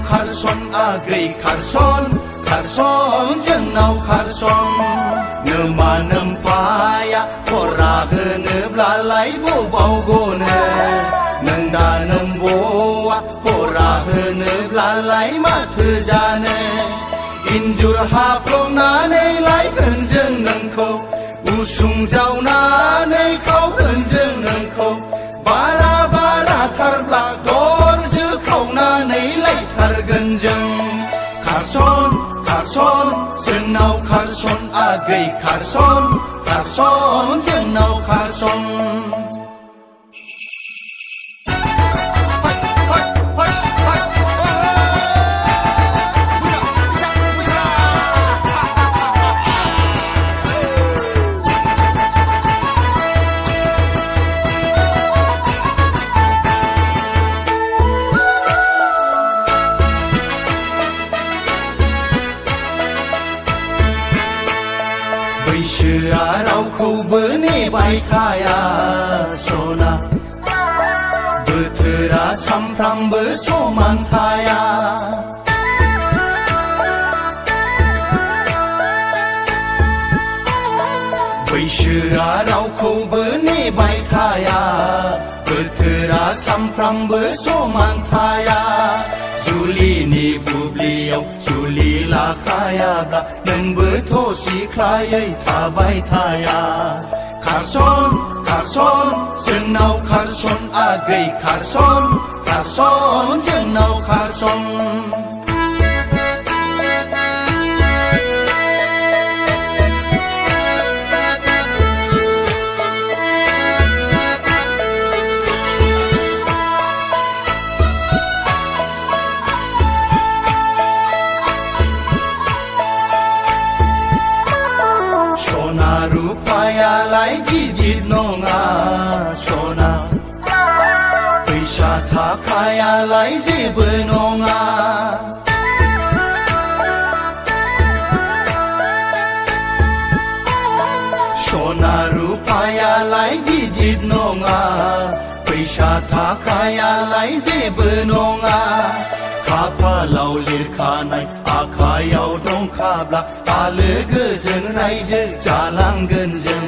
खारसन आगै खारसन खारसन जोंनाव खारसन नोमा नोम्फाया फरा होनोब्लालाय बबाव गनो नों दा नोम्ब'आ फरा होनोब्लालाय माथो जानो इन्जुर हाफ्लंनानै लायगोन जों नोंखौ उसुं जावनानै खावगोन जों नोंखौ बारा बाराथारब्ला दरजो खावनानै लायथारगोन जों खारसन खारसन जोंनाव खारसन आगै खारसन खारसन जोंनाव खारसन बैसोआ रावखौबो नेबाय थाया सना बोथोरा सामफ्रामबो समान थाया बैसोआ रावखौबो नेबाय थाया बोथोरा सामफ्रामबो समान थाया जुलिनि बुब्लियाव जुलि लाखायाब्ला नोंबोथ' सिख्लायै थाबाय थाया खारसन खारसन जोंनाव खारसन आगै खारसन खारसन जोंनाव खारसन रुपायालाय गिदिर नङा सना फैसा थाखायालाय जेबो नङा सना रुपायालाय गिदिर नङा फैसा थाखायालाय जेबो नङा खाफालाव लिरखानाय आखायाव दंखाब्ला आलो गोजोन रायजो जालांगोन जों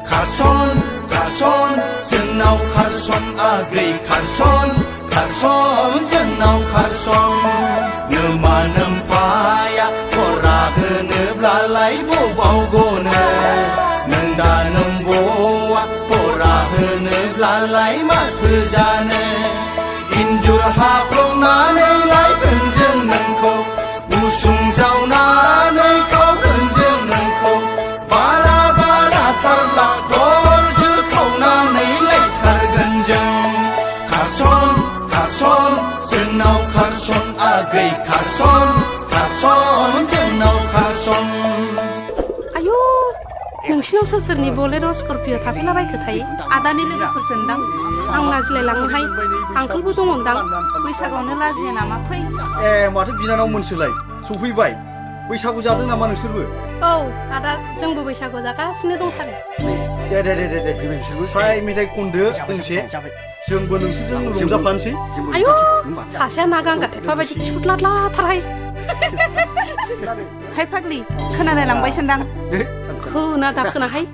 खारसन खारसन जोंनाव खारसन आगै खारसन खारसन जोंनाव खारसन नोमा नोम्फाया फरा होनोब्लालाय बबाव गनो नों दा नोम्ब'आ फरा होनोब्लालाय माथो जानो इन्जुर हाफ्लंनानै लायगोन जों नोंखौ उसुं जावनानै खावगोन जों नोंखौ बारा बाराथारब्ला दरजो खावनानै लायथारगोन जों खारसन खारसन जोंनाव खारसन आगै खारसन खारसन जोंनाव खारसन आयु नोंसिनाव सोर सोरनि बलेर' स्करपिय' थाफैलाबायखो थायो आदानि लोगोफोरजोंदां आं लाजिलायलाङोहाय आंखोलबो दङदां बैसागआवनो लाजियो नामा फै ए माथो बिनानाव मोनसोलाय सफैबाय बैसागु जादों नामा नोंसोरबो औ आदा जोंबो बैसागु जागासिनो दंथारो दे फ्राय मेथाइ खनदो दोंसे जोंबो नोंसोरजों रंजाफानोसै आयु सासेया ना गांगा थेफा बायदि खिफुदलादलाथारहाय हाय फाग्लि खोनालाय लांबायसोनदां खोना दा खोनाहाय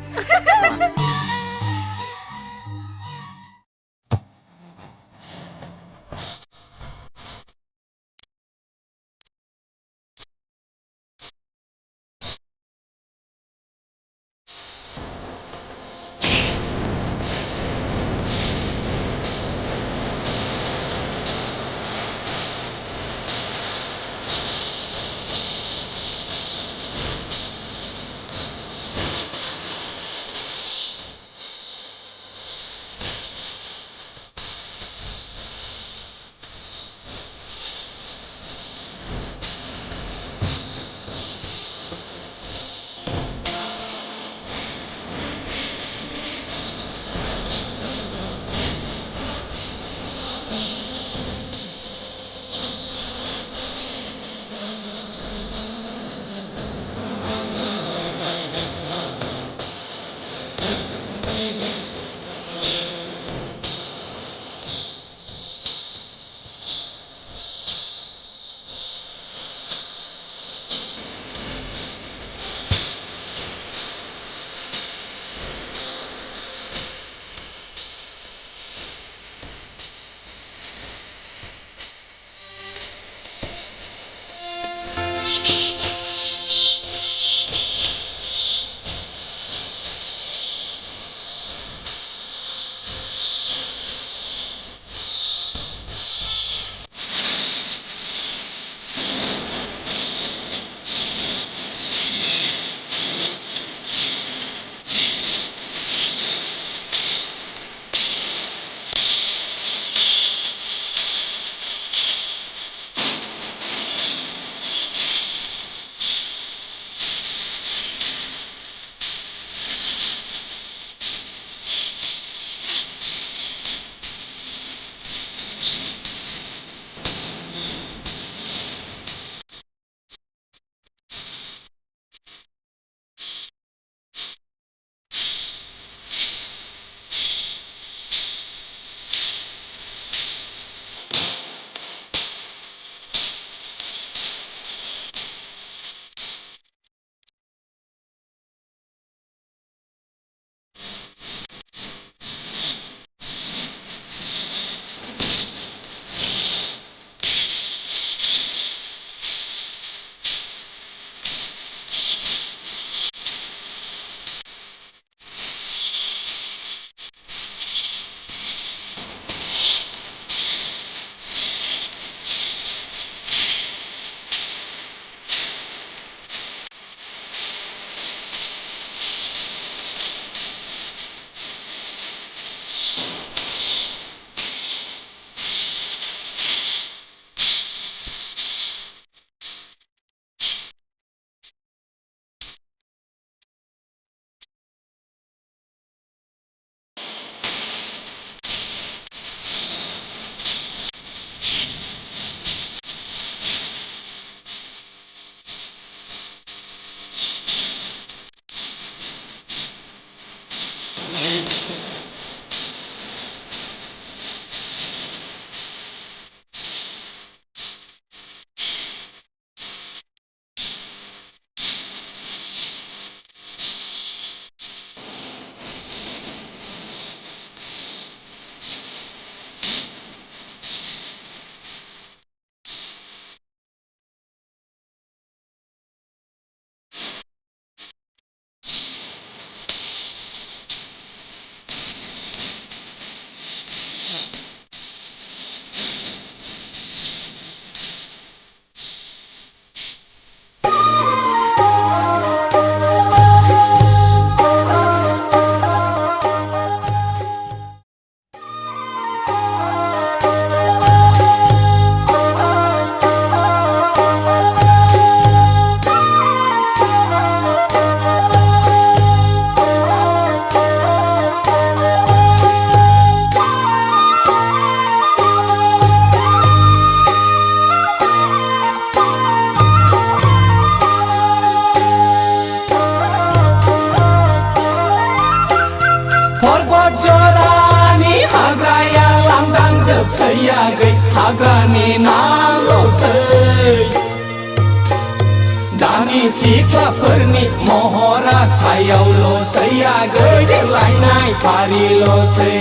दानि सिख्लाफोरनि महरा सायावल'सै आगै देलायनाय फारिल'सै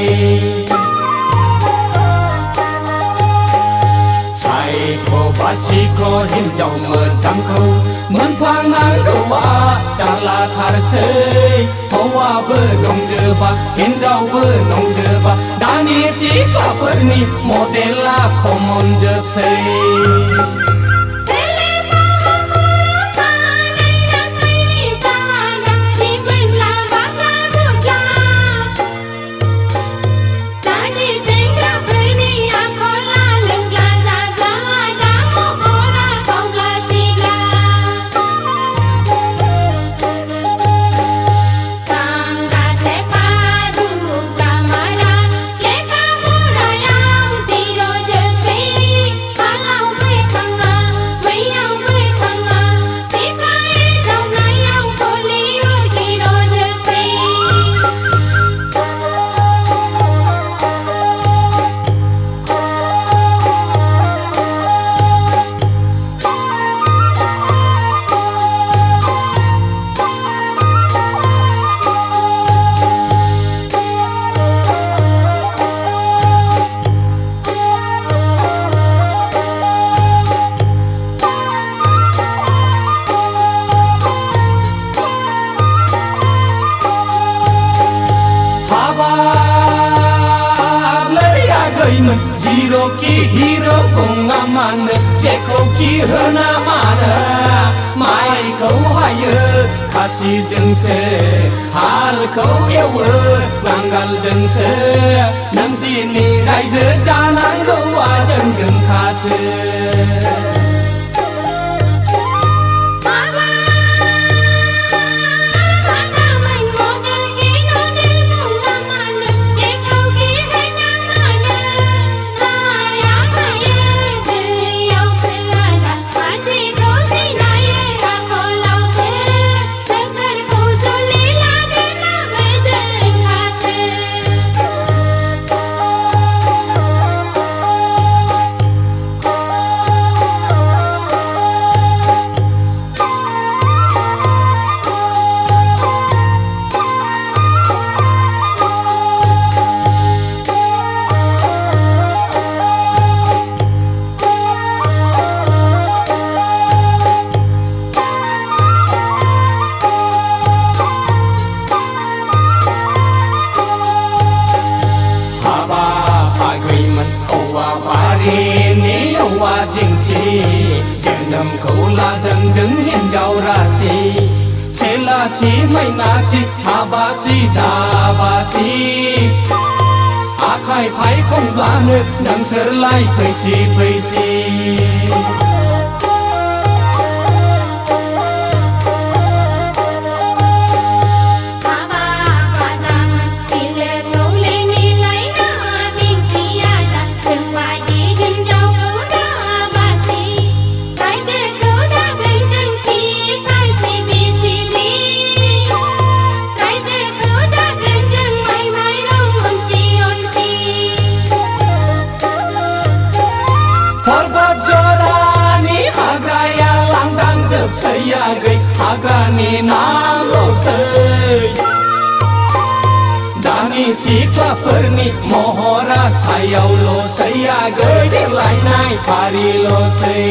सायख' बासिख' हिन्जाव मोजांखौ मोनफ्लांनांगौआ जारलाथारसै हौवाबो दंजोबा हिन्जावबो दंजोबा दानि सिख्लाफोरनि मडेला खमन जोबसै जिर'खि हिर' बुङा मानो जेखौखि होना मानो माइखौ हायो खासिजोंसो हालखौ एवो नांगालजोंसो नोंसिनि रायजो जानांगौआ जोंजोंखासो जोनोमखौ लादों जों हिन्जाव रासि सेलाथि मैनाथि हाबासि दाबासि आखाइ फायखंब्लानो नोंसोरलाय फैसि फैसि हाग्रानि नामल'सै दानि सिख्लाफोरनि महरा सायावल'सै आगै देलायनाय फारिल'सै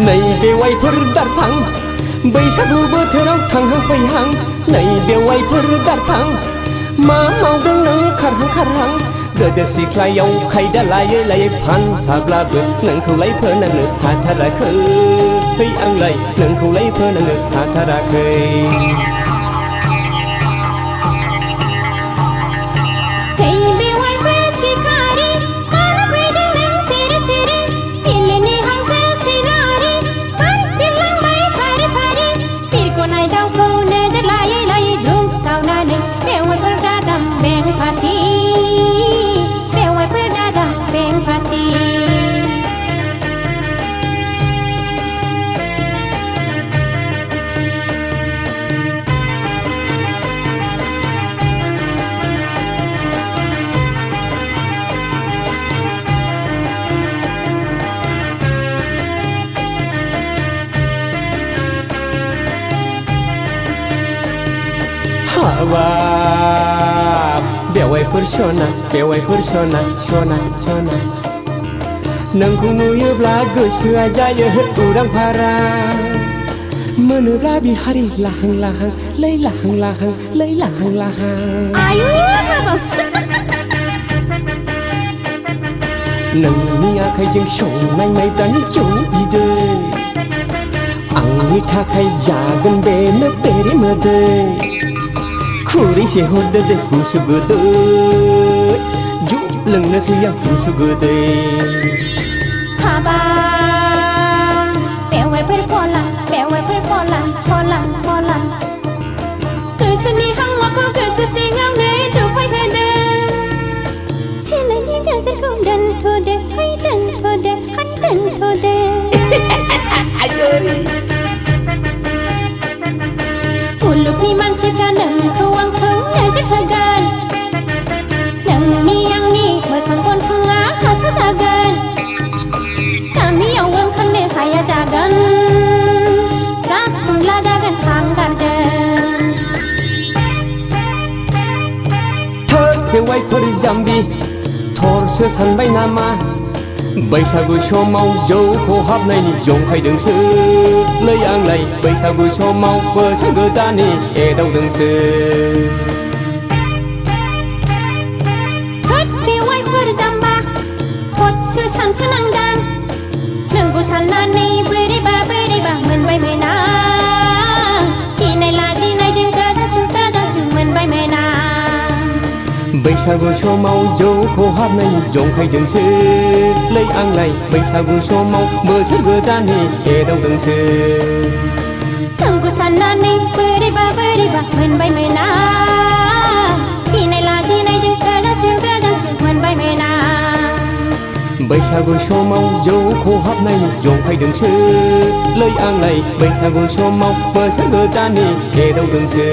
नैबे वाइफोर दारफां बैसागु बोथोराव थांहां फैहां नैबे वाइफोर दारफां मा मावदों नों खारहां गोदो सिख्लायाव खायदा लायै लायै फानसाब्लाबो नोंखौलाय फोनांनो हाथाराखै आंलाय नोंखौलाय फोनांनो हाथाराखै हाबाब बेवाइफोर सना सना नोंखौ नुयोब्ला गोसोआ जायो उरां फारां मोनोब्ला बिहारि लाहां लाहां लै लाहां लाहां लै लाहां लाहां आयु हाबाब नोंनि आखाइजों संनाय माइब्रानि जौ बिदै आंनि थाखाय जागोन बेनो बेरे मोदै खुरैसे हरदो दे गुसु गोदै जौ लोंनोसै आं गुसु गोदै हाबाब बेवाइफोर फला गोसोनि हांमाखौ गोसो सिङावनो दुफायहोदों सिनायनि गोसोखौ दोनथ'दो हाय दोनथ'दो मुलुगनि मानसिफ्रा नोंखौ आंखौ नोजोर होगोन नोंनि आंनि मोखां गन्थङा हासो जागोन गामियाव ओंखारनो हाया जागोन गाबुंला जागोन हांगारजों थोद बेवाइफोर जाम्बि थरसो सानबाय नामा बैसागु समाव जौ खहाबनायनि जंखायदोंसो लै आंलाय बैसागु समाव बोसोर गोदाननि एदावदोंसो थोद बेवाइफोर जाम्बा थदसो सानखोनांदां नोंखौ साननानै बोरैबा मोनबाय मोना गिनाय लाजिनायजों गोजासु मोनबाय मोना बैसागु समाव जौ खहाबनायनि जंखायदोंसो लै आंलाय बैसागु समाव बोसोर गोदाननि एदावदोंसो नोंखौ साननानै बोरैबा मोनबाय मोना गिनाय लाजिनायजों गोजासु मोनबाय मोना बैसागु समाव जौ खहाबनायनि जंखायदोंसो लै आंलाय बैसागु समाव बोसोर गोदाननि एदावदोंसो